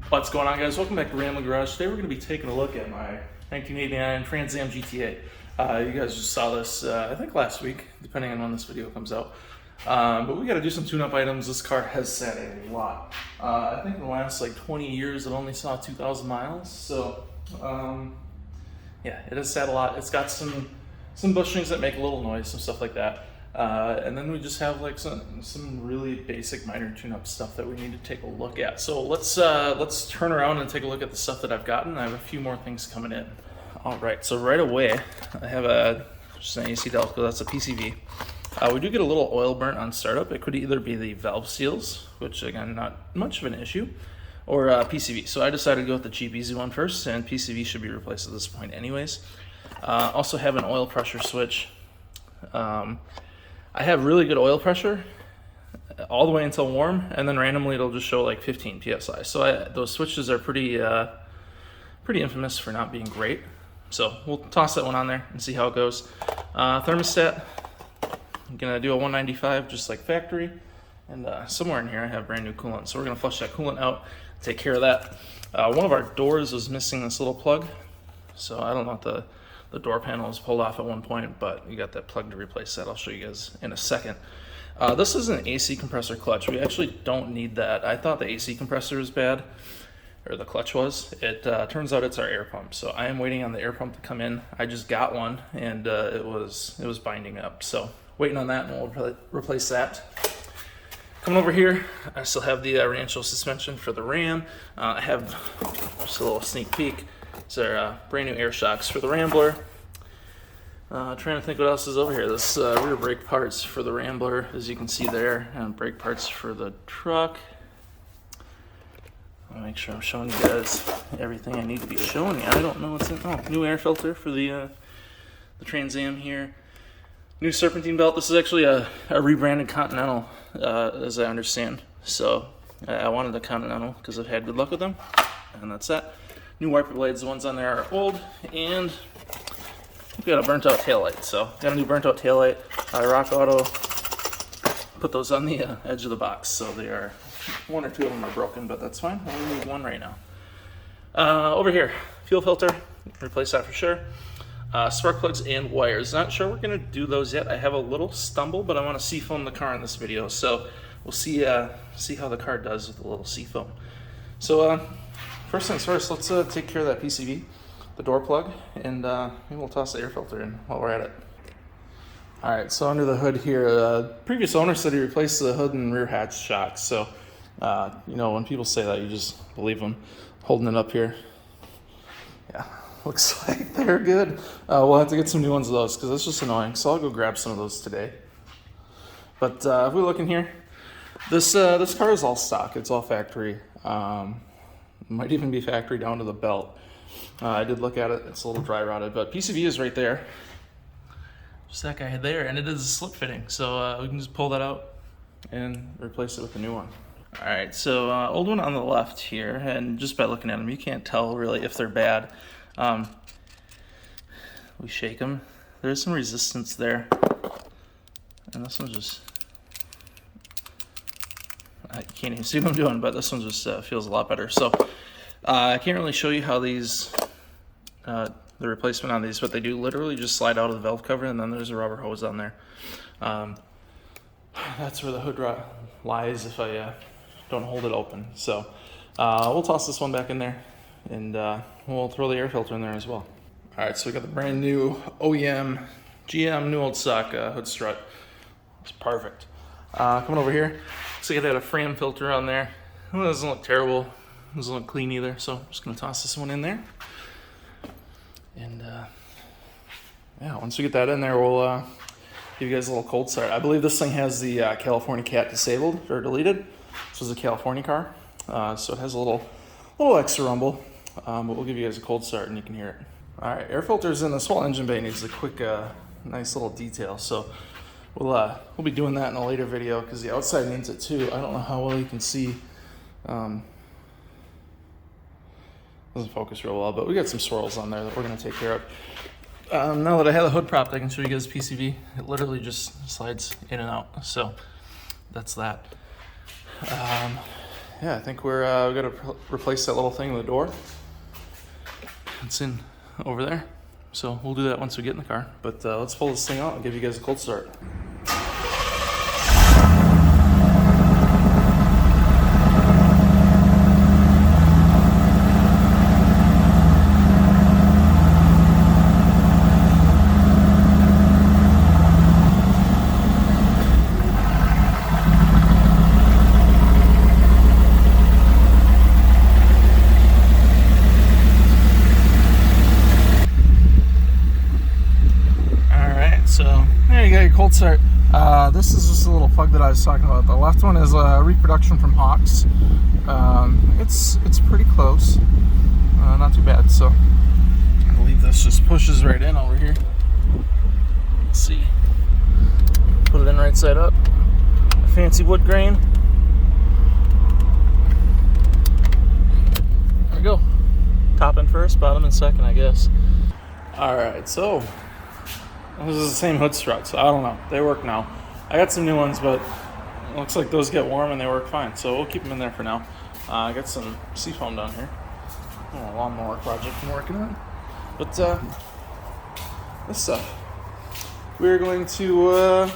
What's going on, guys? Welcome back to Rambling Garage. Today we're going to be taking a look at my 1989 Trans Am GTA. You guys just saw this, I think last week, depending on when this video comes out. But we got to do some tune-up items. This car has sat a lot. I think in the last like 20 years it only saw 2,000 miles. So yeah, it has sat a lot. It's got some bushings that make a little noise, some stuff like that. And then we just have like some really basic minor tune-up stuff that we need to take a look at. So let's turn around and take a look at the stuff that I've gotten. I have a few more things coming in. All right, so right away I have just an AC Delco. That's a PCV. We do get a little oil burnt on startup. It could either be the valve seals, which again not much of an issue, or PCV. So I decided to go with the cheap easy one first, and PCV should be replaced at this point anyways. Also have an oil pressure switch. I have really good oil pressure all the way until warm, and then randomly it'll just show like 15 psi. So those switches are pretty infamous for not being great. So we'll toss that one on there and see how it goes. Thermostat, I'm gonna do a 195 just like factory, and somewhere in here I have brand new coolant. So we're gonna flush that coolant out, take care of that. One of our doors was missing this little plug, so I don't know if the door panel was pulled off at one point, but you got that plug to replace that. I'll show you guys in a second. This is an AC compressor clutch. We actually don't need that. I thought the AC compressor was bad, or the clutch was. It turns out it's our air pump. So I am waiting on the air pump to come in. I just got one, and it was binding up. So waiting on that, and we'll replace that. Coming over here, I still have the Rancho suspension for the Ram. I have just a little sneak peek. These are brand new air shocks for the Rambler. Trying to think what else is over here. This rear brake parts for the Rambler, as you can see there, and brake parts for the truck. I'll make sure I'm showing you guys everything I need to be showing you. I don't know what's in. Oh, new air filter for the Trans Am here. New serpentine belt. This is actually a rebranded Continental, as I understand. So I wanted a Continental because I've had good luck with them, and that's that. New wiper blades, the ones on there are old, and we got a burnt out taillight. So got a new burnt out taillight. Rock Auto put those on the edge of the box, so they are, one or two of them are broken, but that's fine. I only need one right now. Over here, fuel filter, replace that for sure. Spark plugs and wires. Not sure we're gonna do those yet. I have a little stumble, but I want to seafoam the car in this video, so we'll see how the car does with a little seafoam. So first things first, let's take care of that PCV, the door plug, and maybe we'll toss the air filter in while we're at it. All right, so under the hood here, previous owner said he replaced the hood and rear hatch shocks. So, you know, when people say that, you just believe them. Holding it up here. Yeah, looks like they're good. We'll have to get some new ones of those because it's just annoying. So I'll go grab some of those today. But if we look in here, this car is all stock. It's all factory. Might even be factory down to the belt. I did look at it. It's a little dry rotted, but PCV is right there. Just that guy there, and it is a slip fitting, so we can just pull that out and replace it with a new one. All right, so old one on the left here, and just by looking at them, you can't tell really if they're bad. We shake them. There's some resistance there, and this one's just, I can't even see what I'm doing, but this one just feels a lot better. So I can't really show you how these, the replacement on these, but they do literally just slide out of the valve cover, and then there's a rubber hose on there. That's where the hood lies if I don't hold it open. So we'll toss this one back in there, and we'll throw the air filter in there as well. All right, so we got the brand new OEM GM new old stock hood strut. It's perfect. Coming over here, looks like it had a Fram filter on there. It doesn't look terrible. It doesn't look clean either, so I'm just gonna toss this one in there. And yeah, once we get that in there, we'll give you guys a little cold start. I believe this thing has the California Cat disabled or deleted. This was a California car, so it has a little extra rumble, but we'll give you guys a cold start and you can hear it. All right, air filters in this whole engine bay needs a quick, nice little detail. So we'll be doing that in a later video because the outside needs it too. I don't know how well you can see. Doesn't focus real well, but we got some swirls on there that we're going to take care of. Now that I have the hood propped, I can show you guys PCV. It literally just slides in and out. So that's that. yeah, I think we're we got to replace that little thing in the door. It's in over there. So we'll do that once we get in the car. But let's pull this thing out and give you guys a cold start. So there you go, your cold start. This is just a little plug that I was talking about. The left one is a reproduction from Hawks. It's pretty close, not too bad. So I believe this just pushes right in over here. Let's see. Put it in right side up. A fancy wood grain. There we go. Top in first, bottom in second, I guess. All right, so. This is the same hood strut, so I don't know. They work now. I got some new ones, but it looks like those get warm and they work fine. So we'll keep them in there for now. I got some Seafoam down here. A lawnmower project I'm working on. But this stuff, we're going to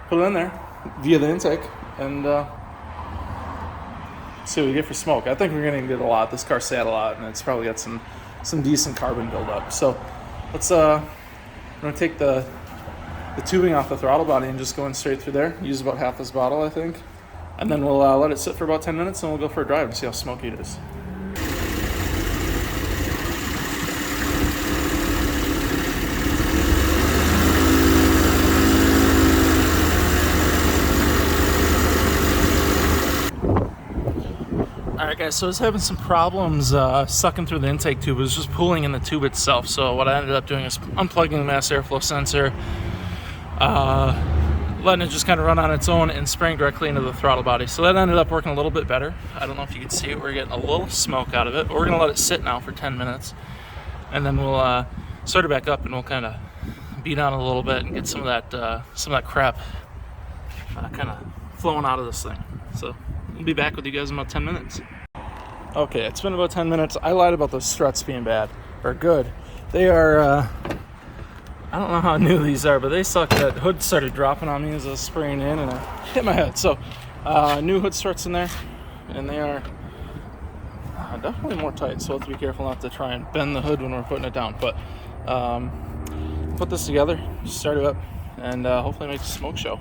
put it in there via the intake and see what we get for smoke. I think we're going to get a lot. This car sat a lot, and it's probably got some decent carbon buildup. So let's I'm gonna take the tubing off the throttle body and just go in straight through there. Use about half this bottle, I think, and then we'll let it sit for about 10 minutes, and we'll go for a drive to see how smoky it is. Alright guys, so I was having some problems sucking through the intake tube. It was just pooling in the tube itself. So what I ended up doing is unplugging the mass airflow sensor, letting it just kind of run on its own and spraying directly into the throttle body. So that ended up working a little bit better. I don't know if you can see it. We're getting a little smoke out of it. But we're going to let it sit now for 10 minutes. And then we'll start it back up and we'll kind of beat on it a little bit and get some of that crap kind of flowing out of this thing. So we'll be back with you guys in about 10 minutes. Okay, it's been about 10 minutes. I lied about those struts being bad, or good. They are, I don't know how new these are, but they suck. That hood started dropping on me as I was spraying in, and I hit my head. So, new hood struts in there, and they are definitely more tight, so we'll have to be careful not to try and bend the hood when we're putting it down. But put this together, start it up, and hopefully make a smoke show.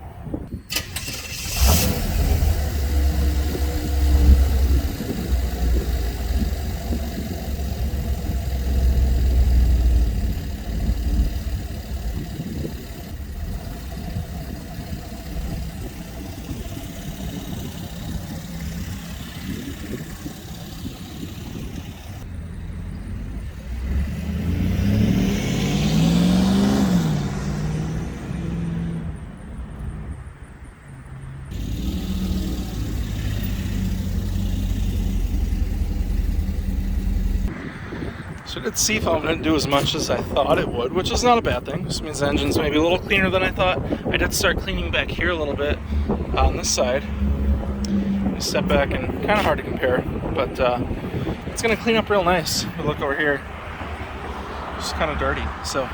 So that Seafoam didn't do as much as I thought it would, which is not a bad thing. This means the engine's maybe a little cleaner than I thought. I did start cleaning back here a little bit on this side. Step back and kind of hard to compare, but it's going to clean up real nice. If you look over here, it's kind of dirty. So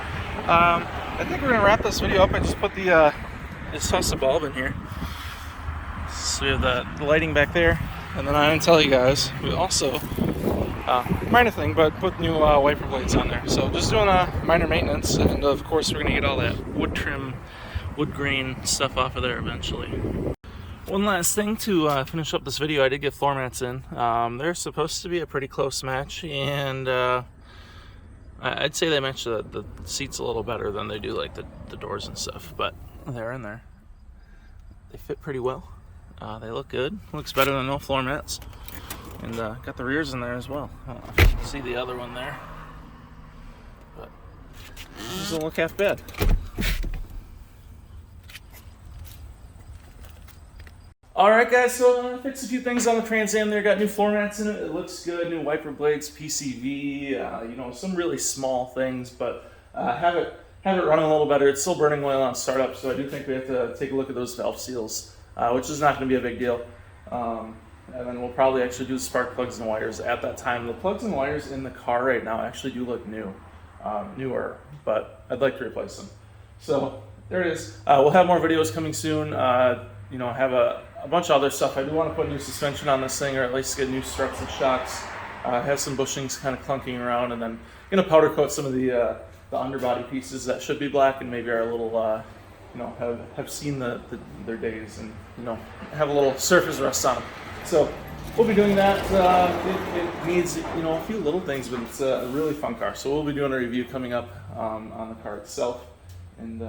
I think we're going to wrap this video up. I just put the Isusa bulb in here. So we have the lighting back there, and then I didn't tell you guys, we also minor thing, but put new wiper blades on there. So just doing minor maintenance, and of course we're gonna get all that wood trim, wood grain stuff off of there eventually. One last thing to finish up this video, I did get floor mats in. They're supposed to be a pretty close match, and I'd say they match the seats a little better than they do like the doors and stuff, but they're in there. They fit pretty well. They look good. Looks better than no floor mats. And got the rears in there as well. I don't know if you can see the other one there, but it doesn't look half bad. Alright guys, so I fixed a few things on the Trans Am there. Got new floor mats in it. It looks good. New wiper blades, PCV, you know, some really small things, but have it running a little better. It's still burning oil on startup, so I do think we have to take a look at those valve seals, which is not going to be a big deal. And then we'll probably actually do the spark plugs and wires at that time. The plugs and wires in the car right now actually do look new, newer, but I'd like to replace them. So there it is. We'll have more videos coming soon. You know, have a bunch of other stuff. I do want to put new suspension on this thing, or at least get new struts and shocks. Have some bushings kind of clunking around, and then gonna powder coat some of the underbody pieces that should be black and maybe are a little, you know, have seen their days, and you know, have a little surface rust on them. So we'll be doing that. It needs, you know, a few little things, but it's a really fun car. So we'll be doing a review coming up on the car itself, and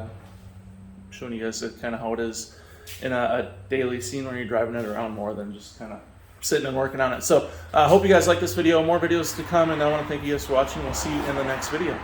showing you guys kind of how it is in a daily scene where you're driving it around more than just kind of sitting and working on it. So I hope you guys like this video. More videos to come, and I want to thank you guys for watching. We'll see you in the next video.